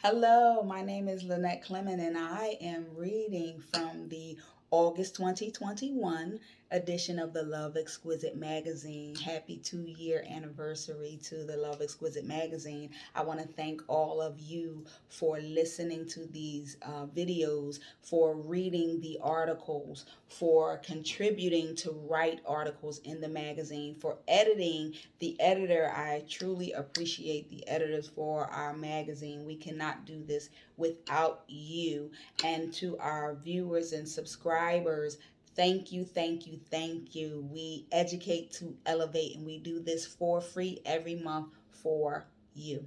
Hello, my name is Lynette Clement, and I am reading from the August 2021 edition of the Love Exquisite Magazine. Happy 2 year anniversary to the Love Exquisite Magazine. I want to thank all of you for listening to these videos, for reading the articles, for contributing to write articles in the magazine, for editing the editor. I truly appreciate the editors for our magazine. We cannot do this without you. And to our viewers and subscribers, thank you, thank you, thank you. We educate to elevate, and we do this for free every month for you.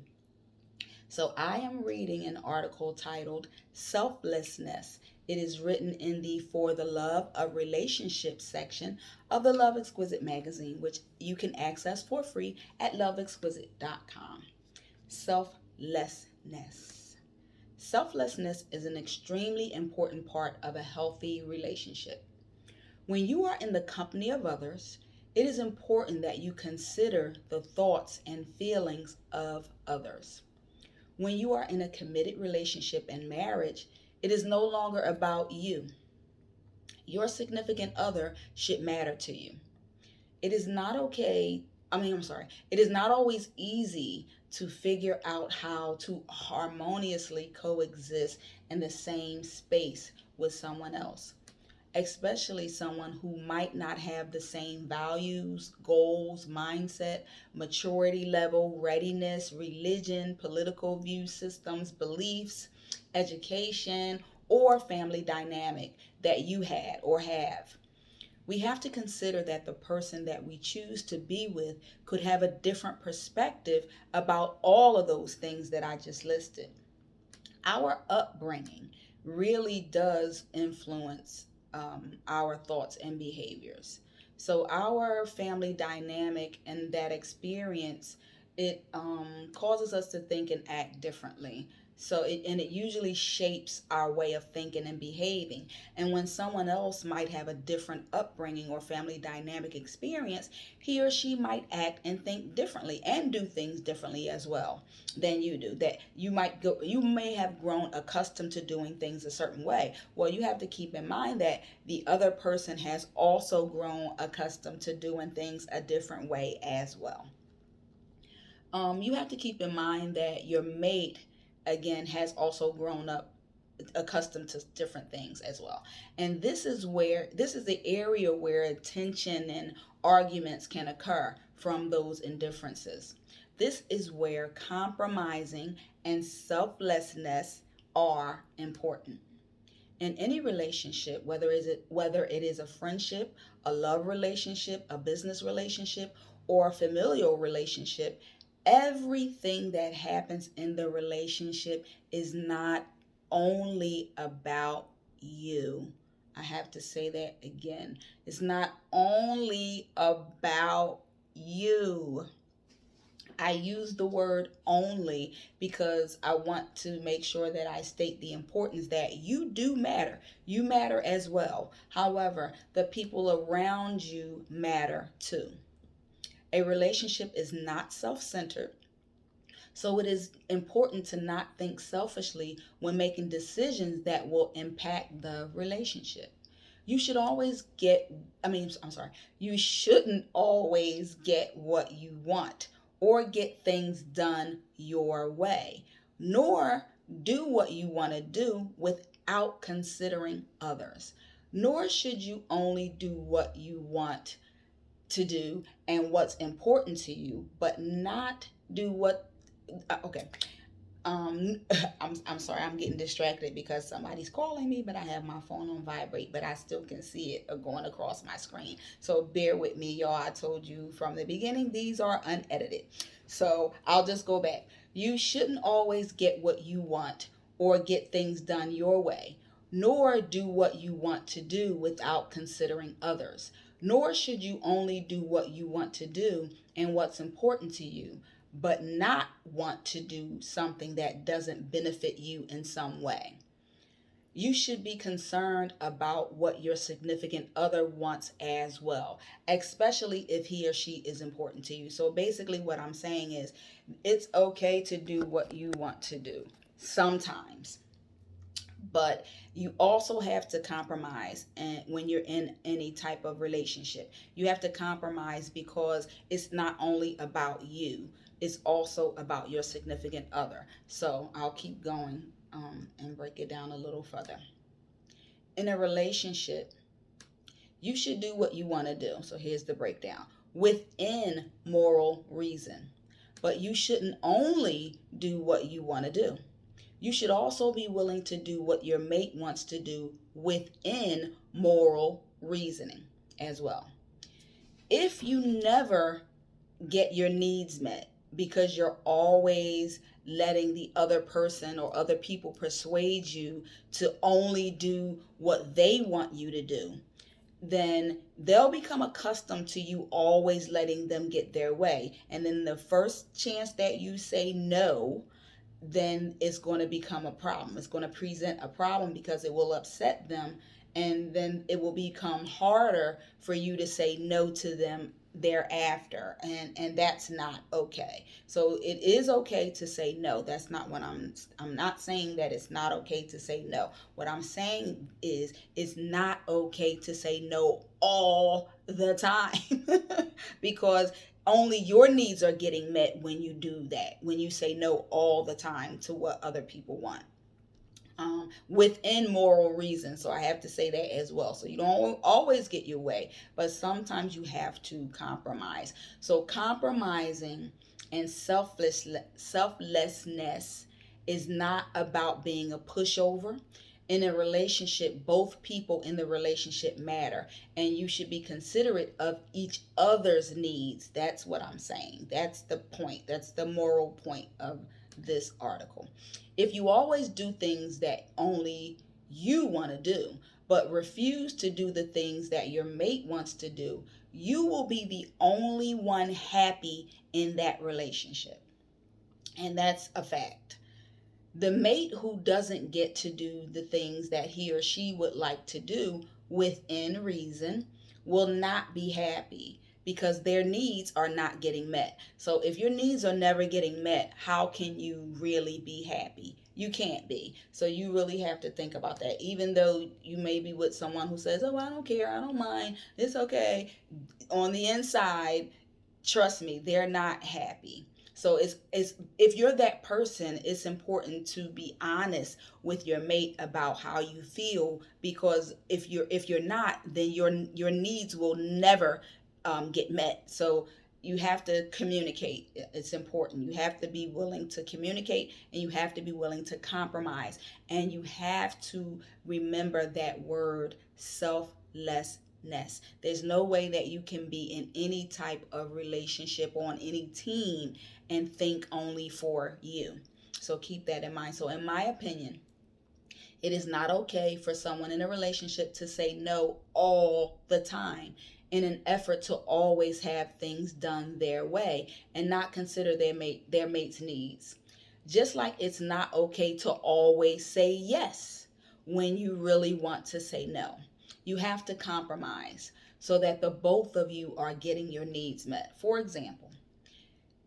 So I am reading an article titled Selflessness. It is written in the For the Love of Relationships section of the Love Exquisite magazine, which you can access for free at loveexquisite.com. Selflessness. Selflessness is an extremely important part of a healthy relationship. When you are in the company of others, it is important that you consider the thoughts and feelings of others. When you are in a committed relationship and marriage, it is no longer about you. Your significant other should matter to you. It is not okay. It is not always easy to figure out how to harmoniously coexist in the same space with someone else, especially someone who might not have the same values, goals, mindset, maturity level, readiness, religion, political view systems, beliefs, education, or family dynamic that you had or have. We have to consider that the person that we choose to be with could have a different perspective about all of those things that I just listed. Our upbringing really does influence our thoughts and behaviors. So our family dynamic and that experience, it causes us to think and act differently. And it usually shapes our way of thinking and behaving. And when someone else might have a different upbringing or family dynamic experience, he or she might act and think differently and do things differently as well than you do. That you may have grown accustomed to doing things a certain way. Well, you have to keep in mind that the other person has also grown accustomed to doing things a different way as well. You have to keep in mind that your mate, again, has also grown up accustomed to different things as well. And this is the area where tension and arguments can occur from those indifferences. This is where compromising and selflessness are important. In any relationship, whether it is a friendship, a love relationship, a business relationship, or a familial relationship, everything that happens in the relationship is not only about you. I have to say that again. It's not only about you. I use the word only because I want to make sure that I state the importance that you do matter. You matter as well. However, the people around you matter too. A relationship is not self centered, so it is important to not think selfishly when making decisions that will impact the relationship. You should always get, I'm sorry, you shouldn't always get what you want or get things done your way, nor do what you want to do without considering others. Nor should you only do what you want to do and what's important to you, but not do what okay. um I'm sorry, I'm getting distracted because somebody's calling me, but I have my phone on vibrate, but I still can see it going across my screen, so bear with me, y'all. I told you from the beginning these are unedited, so I'll just go back. You shouldn't always get what you want or get things done your way, nor do what you want to do without considering others. Nor should you only do what you want to do and what's important to you, but not want to do something that doesn't benefit you in some way. You should be concerned about what your significant other wants as well, especially if he or she is important to you. So basically, what I'm saying is it's okay to do what you want to do. sometimes. But you also have to compromise, and when you're in any type of relationship you have to compromise, because it's not only about you, it's also about your significant other. So I'll keep going, and break it down a little further. In a relationship, you should do what you want to do. So here's the breakdown: within moral reason. But you shouldn't only do what you want to do. You should also be willing to do what your mate wants to do within moral reasoning as well. If you never get your needs met because you're always letting the other person or other people persuade you to only do what they want you to do, then they'll become accustomed to you always letting them get their way. And then the first chance that you say no, then it's going to become a problem. It's going to present a problem because it will upset them. And then it will become harder for you to say no to them thereafter, and that's not okay. So it is okay to say no. That's not what I'm not saying that it's not okay to say no. What I'm saying is it's not okay to say no all the time because only your needs are getting met when you do that, when you say no all the time to what other people want, within moral reason. So I have to say that as well. So you don't always get your way, but sometimes you have to compromise. So compromising and selflessness is not about being a pushover. In a relationship, both people in the relationship matter, and you should be considerate of each other's needs. That's what I'm saying. That's the point. That's the moral point of this article. If you always do things that only you want to do, but refuse to do the things that your mate wants to do, you will be the only one happy in that relationship. And that's a fact. The mate who doesn't get to do the things that he or she would like to do within reason will not be happy because their needs are not getting met. So if your needs are never getting met, how can you really be happy? You can't be. So you really have to think about that. Even though you may be with someone who says, "Oh, I don't care, I don't mind, it's okay," on the inside, trust me, they're not happy. So it's if you're that person, it's important to be honest with your mate about how you feel, because if you're not, then your needs will never get met. So you have to communicate. It's important. You have to be willing to communicate, and you have to be willing to compromise, and you have to remember that word selflessness. There's no way that you can be in any type of relationship or on any team and think only for you. So keep that in mind. So in my opinion, it is not okay for someone in a relationship to say no all the time in an effort to always have things done their way and not consider their mate's needs. Just like it's not okay to always say yes when you really want to say no. You have to compromise so that the both of you are getting your needs met. For example,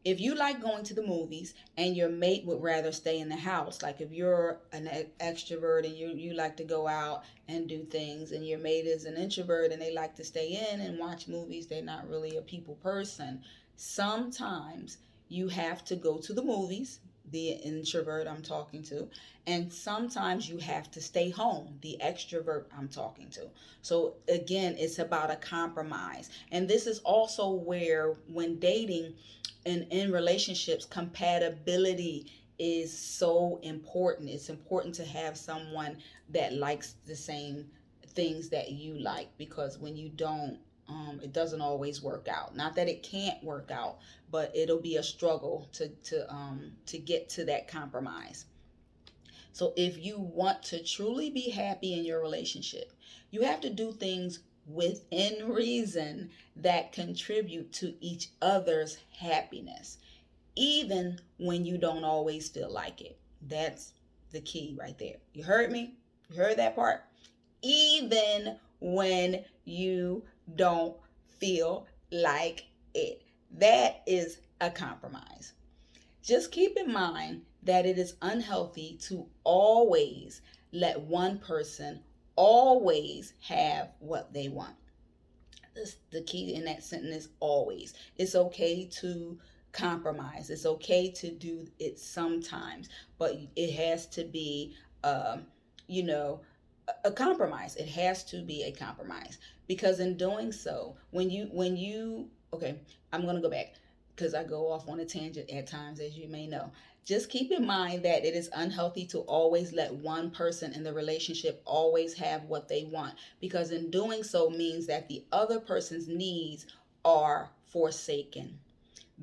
if you like going to the movies and your mate would rather stay in the house, like if you're an extrovert and you like to go out and do things, and your mate is an introvert and they like to stay in and watch movies, they're not really a people person, sometimes you have to go to the movies, the introvert I'm talking to, and sometimes you have to stay home, the extrovert I'm talking to. So again, it's about a compromise. And this is also where, when dating and in relationships, compatibility is so important. It's important to have someone that likes the same things that you like, because when you don't, it doesn't always work out. Not that it can't work out, but it'll be a struggle to get to that compromise. So if you want to truly be happy in your relationship, you have to do things within reason that contribute to each other's happiness, even when you don't always feel like it. That's the key right there. You heard me? You heard that part? Even when you don't feel like it. That is a compromise. Just keep in mind that it is unhealthy to always let one person always have what they want. The key in that sentence is always. It's okay to compromise. It's okay to do it sometimes, but it has to be, um, you know, a compromise. It has to be a compromise, because in doing so, when you okay, I'm gonna go back because I go off on a tangent at times, as you may know. Just keep in mind that it is unhealthy to always let one person in the relationship always have what they want, because in doing so means that the other person's needs are forsaken,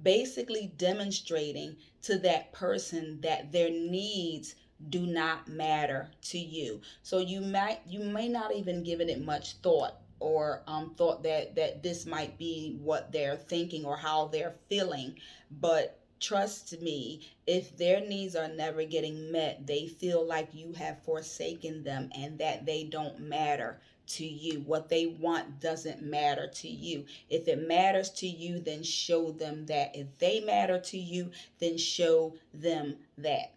basically demonstrating to that person that their needs do not matter to you. So you may not even given it much thought, or thought that this might be what they're thinking or how they're feeling, but trust me, if their needs are never getting met, they feel like you have forsaken them and that they don't matter to you. What they want doesn't matter to you. If it matters to you, then show them that. If they matter to you, then show them that.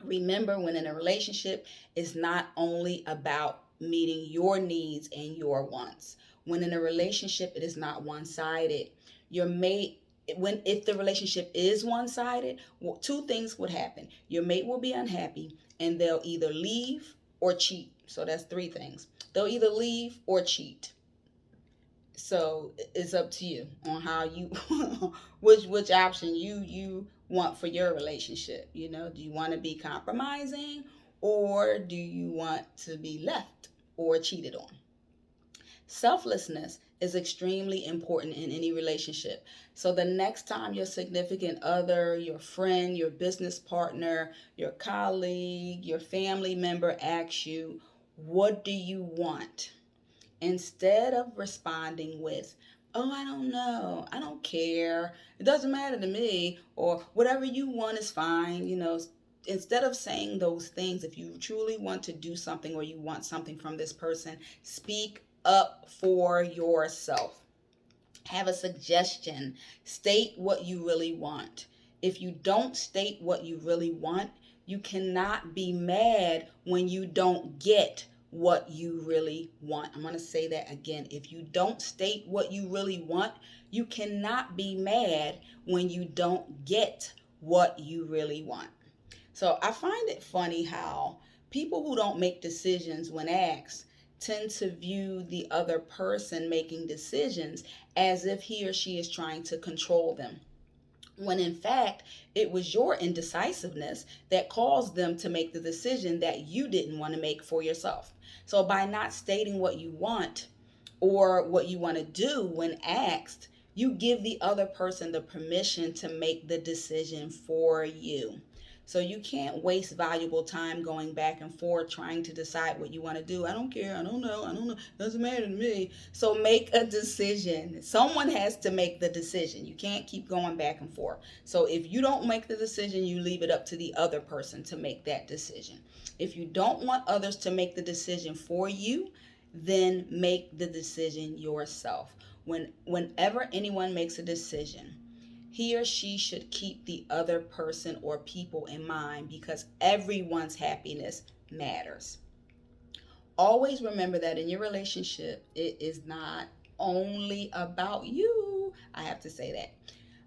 Remember, when in a relationship, it's not only about meeting your needs and your wants. When in a relationship, it is not one-sided. Your mate, when if the relationship is one-sided, well, two things would happen. Your mate will be unhappy and they'll either leave or cheat. So that's three things. They'll either leave or cheat. So it's up to you on how you which option you want for your relationship. Do you want to be compromising, or do you want to be left or cheated on? Selflessness is extremely important in any relationship. So the next time your significant other, your friend, your business partner, your colleague, your family member asks you, what do you want? Instead of responding with, oh, I don't know, I don't care, it doesn't matter to me, or whatever you want is fine, instead of saying those things, if you truly want to do something or you want something from this person, speak up for yourself. Have a suggestion. State what you really want. If you don't state what you really want, you cannot be mad when you don't get what you really want. I'm going to say that again. If you don't state what you really want, you cannot be mad when you don't get what you really want. So I find it funny how people who don't make decisions when asked tend to view the other person making decisions as if he or she is trying to control them, when in fact it was your indecisiveness that caused them to make the decision that you didn't want to make for yourself. So by not stating what you want or what you want to do when asked, you give the other person the permission to make the decision for you. So you can't waste valuable time going back and forth trying to decide what you want to do. I don't care. I don't know. I don't know. Doesn't matter to me. So make a decision. Someone has to make the decision. You can't keep going back and forth. So if you don't make the decision, you leave it up to the other person to make that decision. If you don't want others to make the decision for you, then make the decision yourself. Whenever anyone makes a decision, he or she should keep the other person or people in mind, because everyone's happiness matters. Always remember that in your relationship, it is not only about you. I have to say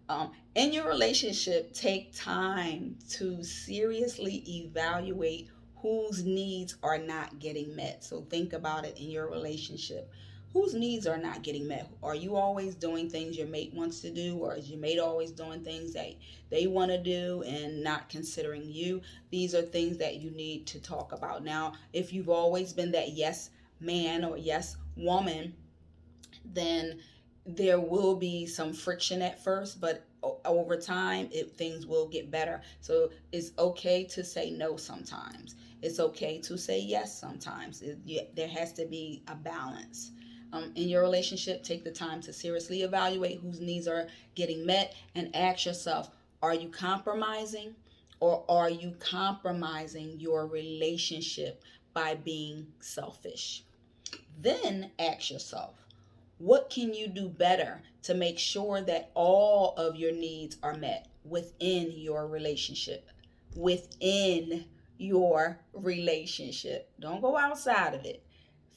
that. In your relationship, take time to seriously evaluate whose needs are not getting met. So think about it in your relationship. Whose needs are not getting met? Are you always doing things your mate wants to do, or is your mate always doing things that they want to do and not considering you? These are things that you need to talk about. Now, if you've always been that yes man or yes woman, then there will be some friction at first, but over time things will get better. So it's okay to say no sometimes. It's okay to say yes sometimes. There has to be a balance. In your relationship, take the time to seriously evaluate whose needs are getting met and ask yourself, are you compromising, or are you compromising your relationship by being selfish? Then ask yourself, what can you do better to make sure that all of your needs are met within your relationship? within your relationship. Don't go outside of it.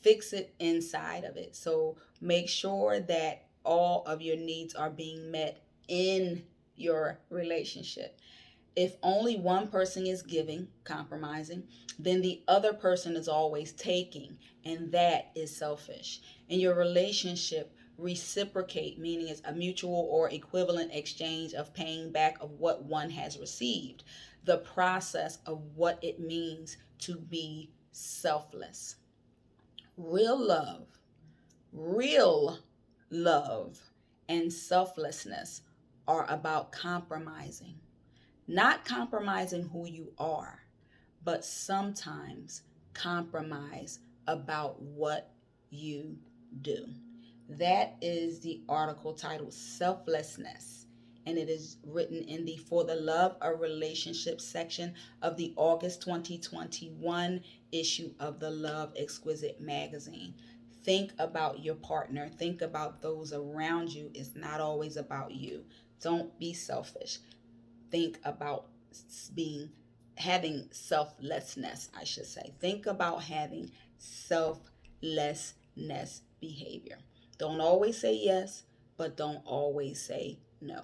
Fix it inside of it. So make sure that all of your needs are being met in your relationship. If only one person is giving, compromising, then the other person is always taking, and that is selfish. In your relationship, reciprocate, meaning it's a mutual or equivalent exchange of paying back of what one has received. The process of what it means to be selfless. Real love, real love, and selflessness are about compromising. Not compromising who you are, but sometimes compromise about what you do. That is the article titled Selflessness, and it is written in the For the Love of Relationships section of the August 2021 issue of the Love Exquisite Magazine. Think about your partner, think about those around you. It's not always about you. Don't be selfish. Think about being having selflessness, I should say. Think about having selflessness behavior. Don't always say yes, but don't always say no.